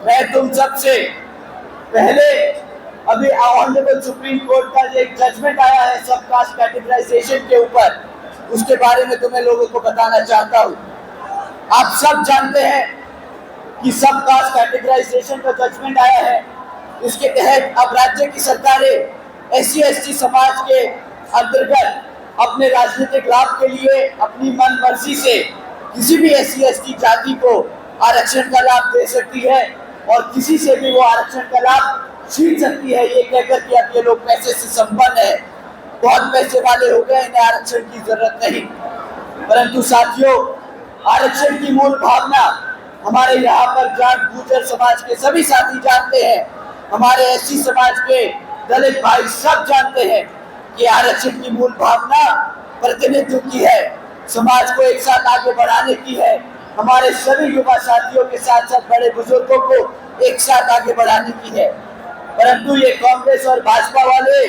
मैं तुम सबसे पहले अभी ऑनरेबल सुप्रीम कोर्ट का एक जजमेंट आया है सब कास्ट कैटेगराइजेशन के ऊपर, उसके बारे में तुम्हें लोगों को बताना चाहता हूँ। आप सब जानते हैं कि सब कास्ट कैटेगराइजेशन का जजमेंट आया है। इसके तहत अब राज्य की सरकारें SC/ST समाज के अंतर्गत अपने राजनीतिक लाभ के लिए अपनी मन मर्जी से किसी भी SC/ST जाति को आरक्षण का लाभ दे सकती है और किसी से भी वो आरक्षण का लाभ छीन सकती है, ये कहकर कि अब ये लोग पैसे से संपन्न है, बहुत पैसे वाले हो गए, इन्हें आरक्षण की जरूरत नहीं। परंतु साथियों, आरक्षण की मूल भावना हमारे यहाँ पर जाट गुर्जर समाज के सभी साथी जानते हैं, हमारे SC समाज के दलित भाई सब जानते हैं कि आरक्षण की मूल भावना प्रतिनिधित्व की है, समाज को एक साथ आगे बढ़ाने की है, हमारे सभी युवा साथियों के साथ साथ बड़े बुजुर्गों को एक साथ आगे बढ़ाने की है। परंतु ये कांग्रेस और भाजपा वाले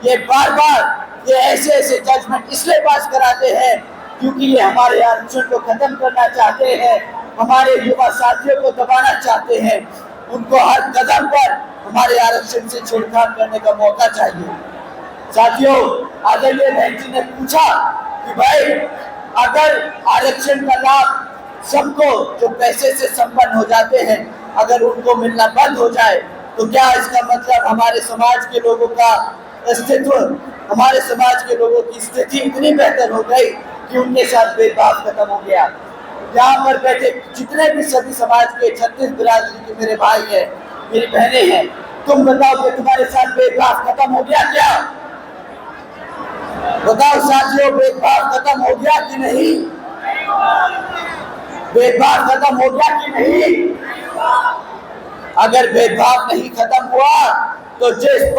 ये बार बार ये ऐसे जजमेंट इसलिए पास कराते हैं क्योंकि ये हमारे आरक्षण को खत्म करना चाहते हैं, हमारे युवा साथियों को दबाना चाहते हैं, उनको हर कदम पर हमारे आरक्षण से छेड़छाड़ करने का मौका चाहिए। साथियों, आदरणीय बहन जी ने पूछा कि भाई अगर आरक्षण का लाभ सबको जो पैसे से संपन्न हो जाते हैं अगर उनको मिलना बंद हो जाए तो क्या इसका मतलब हमारे समाज के लोगों का अस्तित्व, हमारे समाज के लोगों की स्थिति इतनी बेहतर हो गई कि उनके साथ भेदभाव खत्म हो गया। यहाँ पर बैठे जितने भी सभी समाज के 36 बिरादरी के मेरे भाई हैं, मेरी बहनें हैं, तुम बताओ कि तुम्हारे साथ भेदभाव खत्म हो गया क्या? बताओ साथियों, भेदभाव खत्म हो गया कि नहीं? भेदभाव खत्म हो गया कि नहीं? अगर भेदभाव नहीं खत्म हुआ तो जिन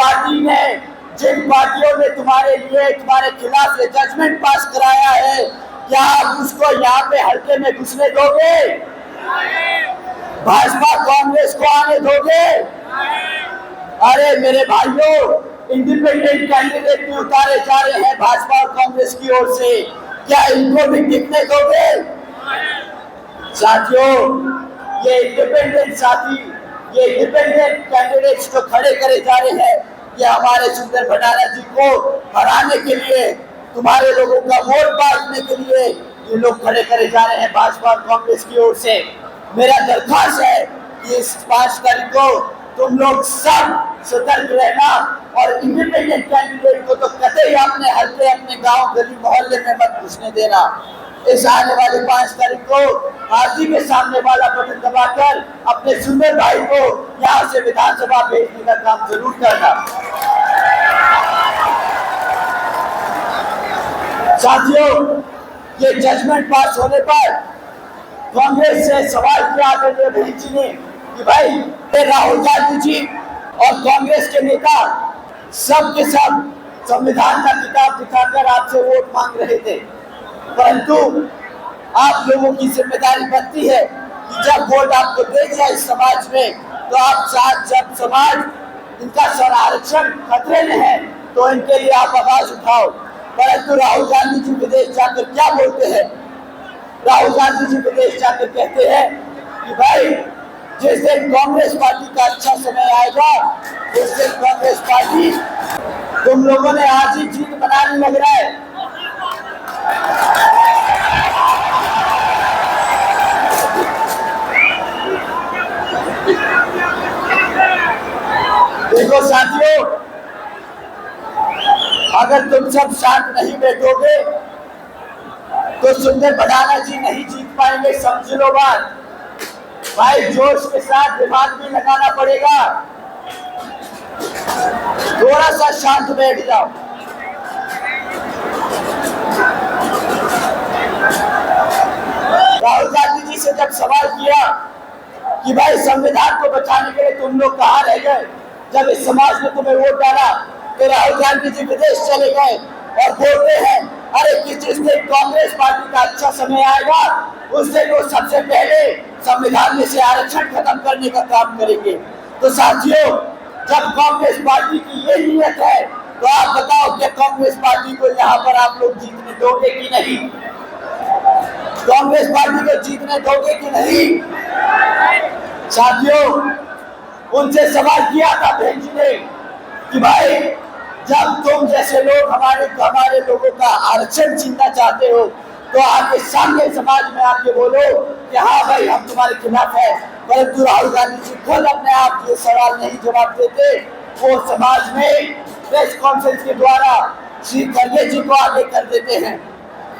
पार्टियों ने तुम्हारे लिए तुम्हारे खिलाफ ये जजमेंट पास कराया है, क्या आप उसको यहाँ पे हल्के में घुसने दोगे? भाजपा कांग्रेस को आने दोगे? अरे मेरे भाइयों, इंडिपेंडेंट कैंडिडेट भी उतारे जा रहे हैं भाजपा और कांग्रेस की ओर से, क्या इनको भी टिकने दोगे? साथियों, ये इंडिपेंडेंट कैंडिडेट्स जो खड़े करे जा रहे हैं, ये हमारे सुंदर भंडारा जी को हराने के लिए, तुम्हारे लोगों का वोट बांटने के लिए ये लोग खड़े करे जा रहे हैं भाजपा और कांग्रेस की ओर से। मेरा दरख्वास्त है कि इस 5 तारीख को तुम लोग सब सतर्क रहना और इंडिपेंडेंट कैंडिडेट को तो कतई अपने हल्के अपने गांव गली मोहल्ले में मत घुसने देना। इस आने वाले 5 तारीख को हाथी के सामने वाला बटन दबाकर अपने सुंदर भाई को यहाँ से विधानसभा भेजने का काम जरूर करना। साथियों, ये जजमेंट पास होने पर कांग्रेस से सवाल किया आदरणीय बहन जी ने कि भाई राहुल गांधी जी और कांग्रेस के नेता सब के सब संविधान का किताब दिखाकर आपसे वोट मांग रहे थे, परंतु आप लोगों की जिम्मेदारी बनती है कि जब वोट आपको दे दिया इस समाज में तो आप साथ जब समाज इनका आरक्षण खतरे में है तो इनके लिए आप आवाज उठाओ। परंतु राहुल गांधी जी विदेश जाकर क्या बोलते हैं? राहुल गांधी जी विदेश जाकर कहते हैं कि भाई जिस दिन कांग्रेस पार्टी का अच्छा समय आएगा उस दिन कांग्रेस पार्टी, तुम लोगों ने आज ही जीत बनाने लग रहा है। देखो साथियों, अगर तुम सब शांत नहीं बैठोगे तो सुंदर भंडारा जी नहीं जीत पाएंगे, समझ लो बात। भाई जोश के साथ दिमाग भी लगाना पड़ेगा, थोड़ा सा शांत बैठ जाओ। राहुल गांधी जी से जब सवाल किया कि भाई संविधान को बचाने के लिए तुम लोग कहाँ रह गए जब इस समाज ने तुम्हें वोट डाला, तो राहुल गांधी जी विदेश चले गए और बोलते हैं अरे कि जिस दिन कांग्रेस पार्टी का अच्छा समय आएगा उस दिन वो सबसे पहले संविधान में से आरक्षण खत्म करने का काम करेंगे। तो साथियों, जब कांग्रेस पार्टी की ये नीयत है तो आप बताओ कि कांग्रेस पार्टी को यहाँ पर आप लोग जीतने दोगे कि नहीं? कांग्रेस पार्टी को जीतने दोगे कि नहीं? साथियों, उनसे सवाल किया था बहन जी ने कि भाई जब तुम जैसे लोग हमारे लोगों का आरक्षण छीनना चाहते हो तो आके सामने समाज में आके बोलो कि हाँ भाई हम तुम्हारे खिलाफ है, परंतु राहुल गांधी जी खुद अपने आप ये सवाल नहीं जवाब देते। वो समाज में प्रेस कॉन्फ्रेंस के द्वारा श्री खरगे जी को आगे कर देते हैं।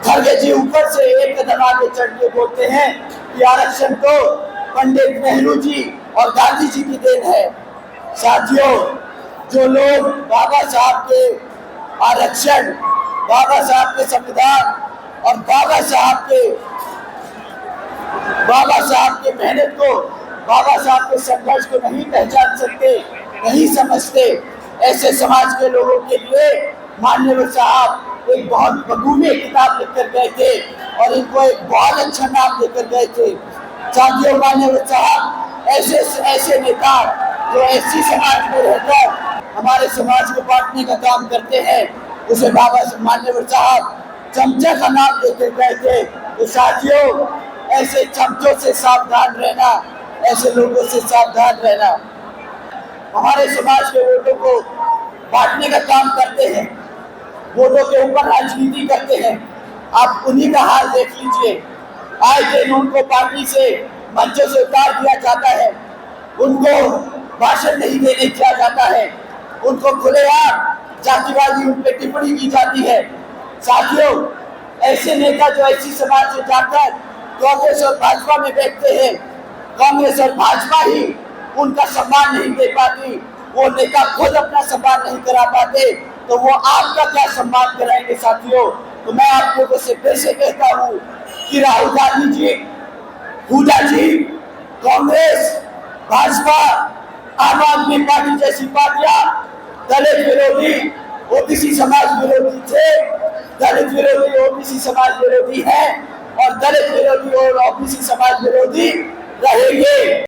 खरगे जी ऊपर से एक कदम आगे चढ़ के बोलते हैं कि आरक्षण तो पंडित नेहरू जी और गांधी जी की देन है। साथियों, जो लोग बाबा साहब के आरक्षण, बाबा साहब के संविधान और बाबा साहब के मेहनत को, बाबा साहब के संघर्ष को नहीं पहचान सकते, नहीं समझते, ऐसे समाज के लोगों के लिए माननीय साहब एक बहुत बगूने किताब लिखकर गए थे और इनको एक बहुत अच्छा नाम देकर गए थे। साथियों, माननीय साहब ऐसे नेता जो ऐसी समाज में रहकर हमारे समाज को बांटने का काम करते हैं, उसे बाबा माननीय साहब चमचा का नाम देकर गए थे। तो साथियों, ऐसे चमचों से सावधान रहना, ऐसे लोगों से सावधान रहना। हमारे समाज के वोटों को बांटने का काम करते हैं, वोटों के ऊपर राजनीति करते हैं। आप उन्हीं का हाल देख लीजिए। आए दिन उनको पार्टी से, मंचों से उतार दिया जाता है, उनको भाषण नहीं देने दिया जाता है, उनको खुलेआम जातिवादी उन पर टिप्पणी की जाती है। साथियों, ऐसे नेता जो ऐसी समाज से जाकर कांग्रेस और भाजपा में बैठते हैं, कांग्रेस और भाजपा ही उनका सम्मान नहीं दे पाती, वो नेता खुद अपना सम्मान नहीं करा पाते, तो वो आपका क्या सम्मान कराएंगे। साथियों, तो मैं आप लोगों से फिर से कहता हूँ कि राहुल गांधी जी, हुड्डा जी, कांग्रेस, भाजपा, आम आदमी पार्टी जैसी पार्टियां दलित विरोधी, ओबीसी समाज विरोधी थे, दलित विरोधी, ओबीसी समाज विरोधी है और दलित विरोधी और ओबीसी समाज विरोधी रहेंगे।